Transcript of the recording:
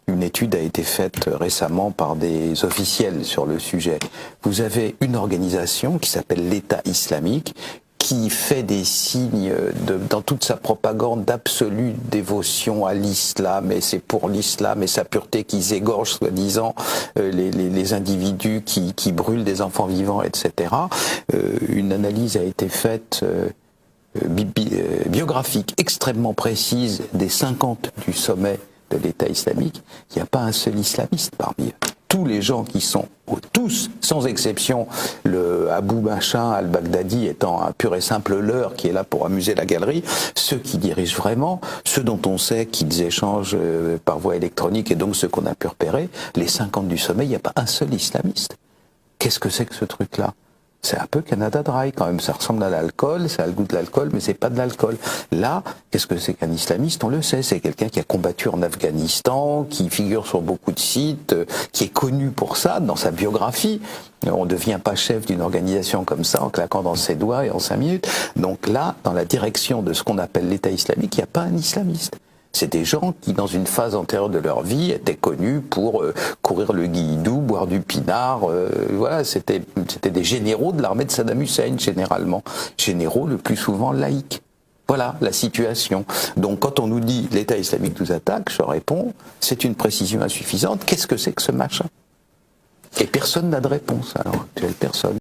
Une étude a été faite récemment par des officiels sur le sujet. Vous avez une organisation qui s'appelle l'État islamique, qui fait des signes dans toute sa propagande d'absolue dévotion à l'islam, et c'est pour l'islam et sa pureté qu'ils égorgent soi-disant les individus qui brûlent des enfants vivants, etc. Une analyse a été faite biographique extrêmement précise des 50 du sommet de l'État islamique. Il n'y a pas un seul islamiste parmi eux. Tous les gens qui sont, tous, sans exception, le Abu Machin al-Baghdadi étant un pur et simple leurre qui est là pour amuser la galerie, ceux qui dirigent vraiment, ceux dont on sait qu'ils échangent par voie électronique et donc ceux qu'on a pu repérer, les 50 du sommet, il n'y a pas un seul islamiste. Qu'est-ce que c'est que ce truc-là ? C'est un peu Canada Dry quand même, ça ressemble à l'alcool, ça a le goût de l'alcool, mais c'est pas de l'alcool. Là, qu'est-ce que c'est qu'un islamiste ? On le sait, c'est quelqu'un qui a combattu en Afghanistan, qui figure sur beaucoup de sites, qui est connu pour ça dans sa biographie. On ne devient pas chef d'une organisation comme ça en claquant dans ses doigts et en 5 minutes. Donc là, dans la direction de ce qu'on appelle l'État islamique, il n'y a pas un islamiste. C'est des gens qui, dans une phase antérieure de leur vie, étaient connus pour courir le guilledou, boire du pinard. Voilà, c'était des généraux de l'armée de Saddam Hussein, généralement. Généraux le plus souvent laïcs. Voilà la situation. Donc quand on nous dit l'État islamique nous attaque, je réponds, c'est une précision insuffisante. Qu'est-ce que c'est que ce machin ? Et personne n'a de réponse, alors, personne.